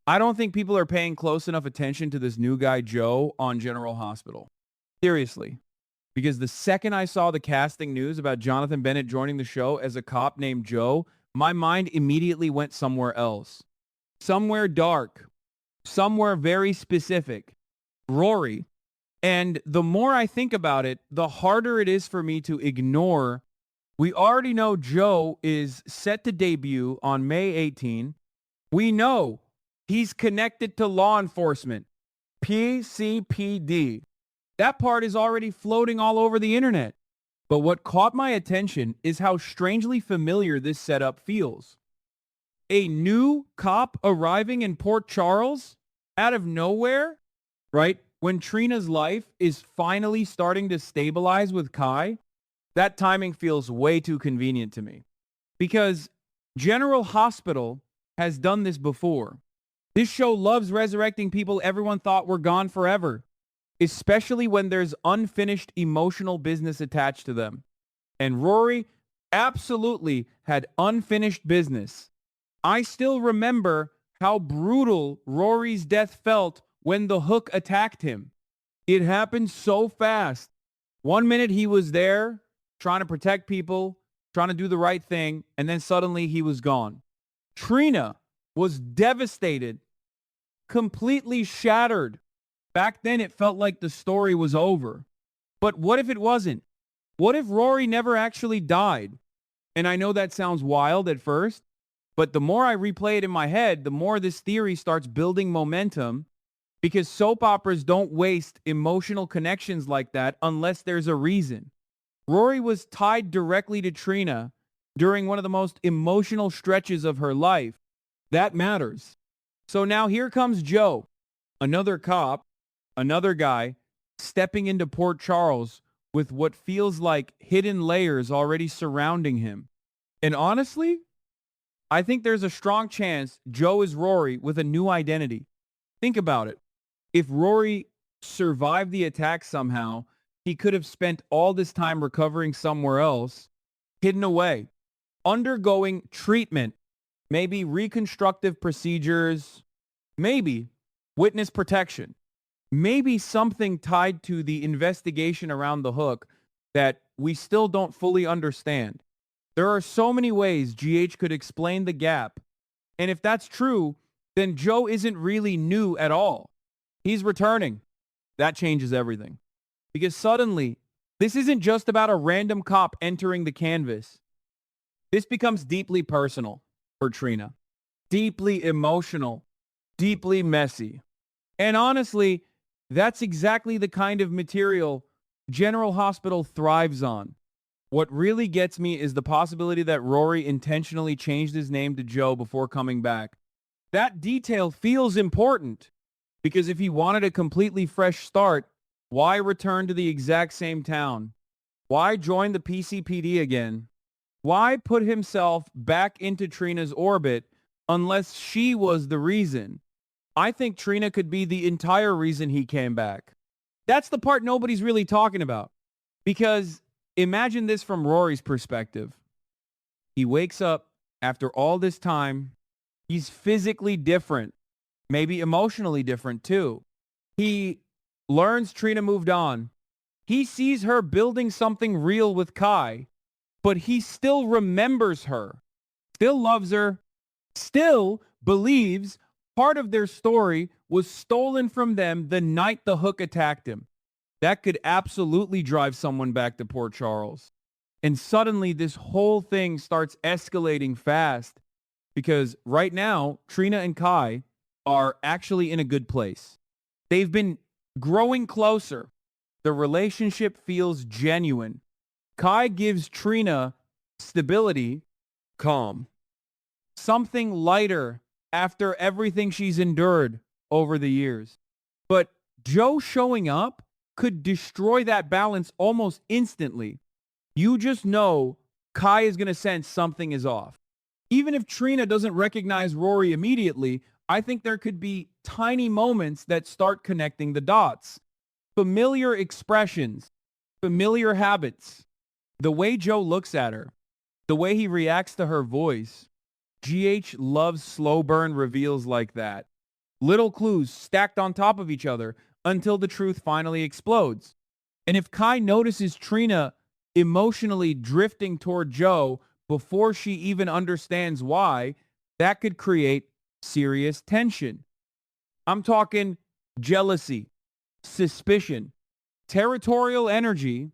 I don't think people are paying close enough attention to this new guy, Joe, on General Hospital. Seriously. Because the second I saw the casting news about Jonathan Bennett joining the show as a cop named Joe, my mind immediately went somewhere else. Somewhere dark. Somewhere very specific. Rory. And the more I think about it, the harder it is for me to ignore. We already know Joe is set to debut on May 18. We know he's connected to law enforcement. PCPD. That part is already floating all over the internet. But what caught my attention is how strangely familiar this setup feels. A new cop arriving in Port Charles out of nowhere, right? When Trina's life is finally starting to stabilize with Kai, that timing feels way too convenient to me. Because General Hospital has done this before. This show loves resurrecting people everyone thought were gone forever, especially when there's unfinished emotional business attached to them. And Rory absolutely had unfinished business. I still remember how brutal Rory's death felt when the hook attacked him. It happened so fast. 1 minute he was there, trying to protect people, trying to do the right thing, and then suddenly he was gone. Trina was devastated, completely shattered. Back then it felt like the story was over. But what if it wasn't? What if Rory never actually died? And I know that sounds wild at first, but the more I replay it in my head, the more this theory starts building momentum, because soap operas don't waste emotional connections like that unless there's a reason. Rory was tied directly to Trina during one of the most emotional stretches of her life. That matters. So now here comes Joe, another cop, another guy, stepping into Port Charles with what feels like hidden layers already surrounding him. And honestly, I think there's a strong chance Joe is Rory with a new identity. Think about it. If Rory survived the attack somehow, he could have spent all this time recovering somewhere else, hidden away, undergoing treatment, maybe reconstructive procedures, maybe witness protection, maybe something tied to the investigation around the hook that we still don't fully understand. There are so many ways GH could explain the gap. And if that's true, then Joe isn't really new at all. He's returning. That changes everything. Because suddenly, this isn't just about a random cop entering the canvas. This becomes deeply personal for Trina. Deeply emotional. Deeply messy. And honestly, that's exactly the kind of material General Hospital thrives on. What really gets me is the possibility that Rory intentionally changed his name to Joe before coming back. That detail feels important, because if he wanted a completely fresh start, why return to the exact same town? Why join the PCPD again? Why put himself back into Trina's orbit unless she was the reason? I think Trina could be the entire reason he came back. That's the part nobody's really talking about. Because imagine this from Rory's perspective. He wakes up after all this time. He's physically different, maybe emotionally different too. He learns Trina moved on. He sees her building something real with Kai, but he still remembers her, still loves her, still believes part of their story was stolen from them the night the hook attacked him. That could absolutely drive someone back to Port Charles. And suddenly this whole thing starts escalating fast, because right now, Trina and Kai are actually in a good place. They've been growing closer. The relationship feels genuine. Kai gives Trina stability, calm, something lighter after everything she's endured over the years. But Joe showing up could destroy that balance almost instantly. You just know Kai is going to sense something is off. Even if Trina doesn't recognize Rory immediately, I think there could be tiny moments that start connecting the dots. Familiar expressions, familiar habits, the way Joe looks at her, the way he reacts to her voice. GH loves slow burn reveals like that. Little clues stacked on top of each other until the truth finally explodes. And if Kai notices Trina emotionally drifting toward Joe before she even understands why, that could create serious tension. I'm talking jealousy, suspicion, territorial energy.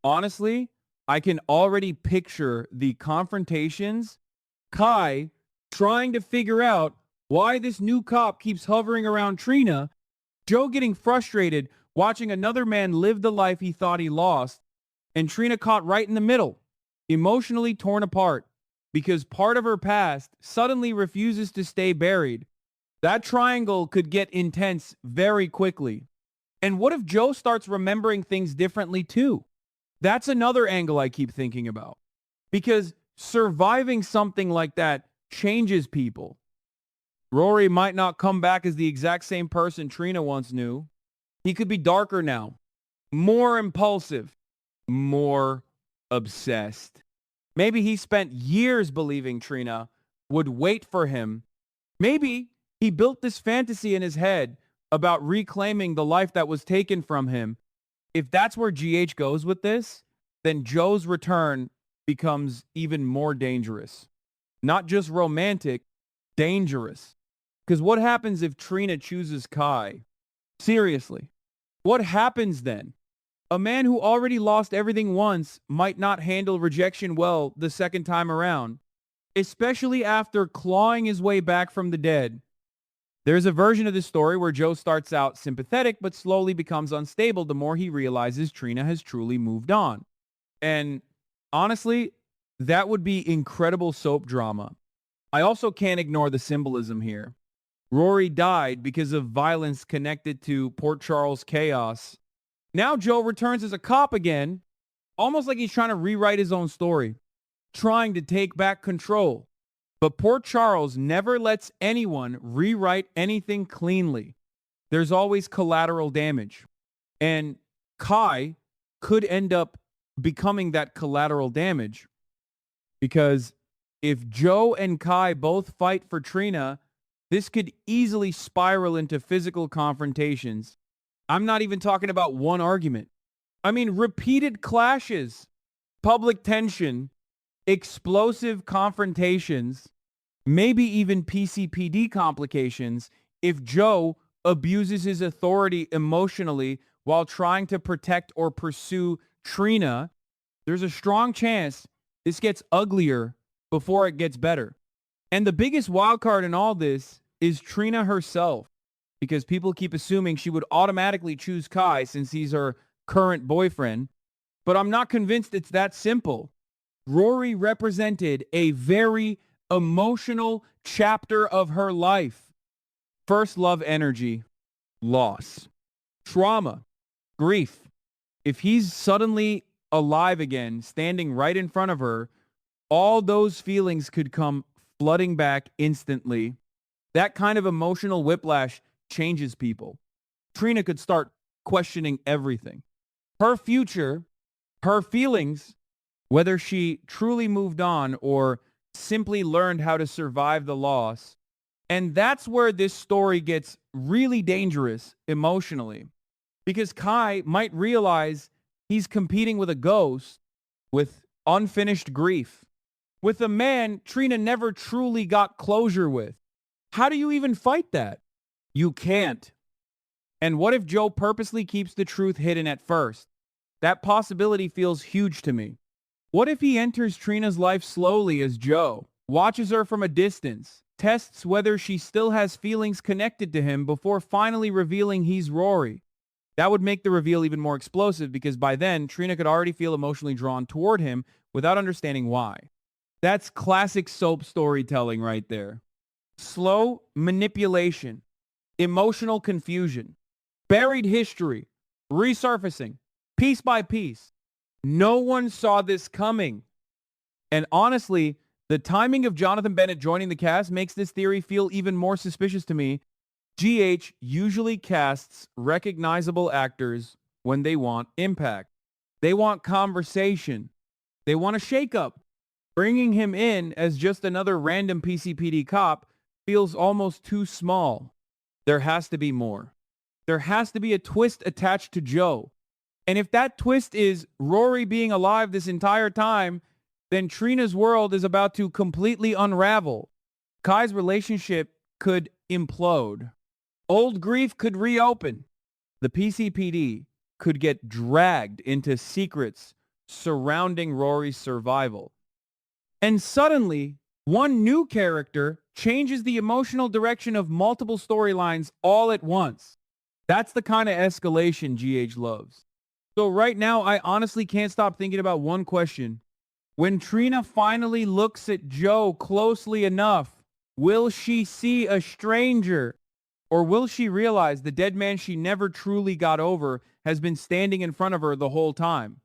Honestly, I can already picture the confrontations, Kai trying to figure out why this new cop keeps hovering around Trina, Joe getting frustrated watching another man live the life he thought he lost, and Trina caught right in the middle, emotionally torn apart because part of her past suddenly refuses to stay buried. That triangle could get intense very quickly. And what if Joe starts remembering things differently too? That's another angle I keep thinking about. Because surviving something like that changes people. Rory might not come back as the exact same person Trina once knew. He could be darker now, more impulsive, more obsessed. Maybe he spent years believing Trina would wait for him. Maybe he built this fantasy in his head about reclaiming the life that was taken from him. If that's where GH goes with this, then Joe's return becomes even more dangerous. Not just romantic, dangerous. Because what happens if Trina chooses Kai? Seriously, what happens then? A man who already lost everything once might not handle rejection well the second time around, especially after clawing his way back from the dead. There's a version of this story where Joe starts out sympathetic but slowly becomes unstable the more he realizes Trina has truly moved on. And honestly, that would be incredible soap drama. I also can't ignore the symbolism here. Rory died because of violence connected to Port Charles chaos. Now Joe returns as a cop again, almost like he's trying to rewrite his own story, trying to take back control. But Port Charles never lets anyone rewrite anything cleanly. There's always collateral damage. And Kai could end up becoming that collateral damage. Because if Joe and Kai both fight for Trina, this could easily spiral into physical confrontations. I'm not even talking about one argument. I mean, repeated clashes, public tension, explosive confrontations, maybe even PCPD complications if Joe abuses his authority emotionally while trying to protect or pursue Trina. There's a strong chance this gets uglier before it gets better. And the biggest wild card in all this is Trina herself, because people keep assuming she would automatically choose Kai since he's her current boyfriend. But I'm not convinced it's that simple. Rory represented a very emotional chapter of her life. First love energy, loss, trauma, grief. If he's suddenly alive again, standing right in front of her, all those feelings could come flooding back instantly. That kind of emotional whiplash changes people. Trina could start questioning everything. Her future, her feelings, whether she truly moved on or simply learned how to survive the loss. And that's where this story gets really dangerous emotionally. Because Kai might realize he's competing with a ghost with unfinished grief, with a man Trina never truly got closure with. How do you even fight that? You can't. And what if Joe purposely keeps the truth hidden at first? That possibility feels huge to me. What if he enters Trina's life slowly as Joe, watches her from a distance, tests whether she still has feelings connected to him before finally revealing he's Rory? That would make the reveal even more explosive because by then, Trina could already feel emotionally drawn toward him without understanding why. That's classic soap storytelling right there. Slow manipulation, emotional confusion, buried history, resurfacing, piece by piece. No one saw this coming. And honestly, the timing of Jonathan Bennett joining the cast makes this theory feel even more suspicious to me. GH usually casts recognizable actors when they want impact. They want conversation. They want a shakeup. Bringing him in as just another random PCPD cop feels almost too small. There has to be more. There has to be a twist attached to Joe. And if that twist is Rory being alive this entire time, then Trina's world is about to completely unravel. Kai's relationship could implode. Old grief could reopen. The PCPD could get dragged into secrets surrounding Rory's survival. And suddenly, one new character changes the emotional direction of multiple storylines all at once. That's the kind of escalation GH loves. So right now, I honestly can't stop thinking about one question. When Trina finally looks at Joe closely enough, will she see a stranger? Or will she realize the dead man she never truly got over has been standing in front of her the whole time?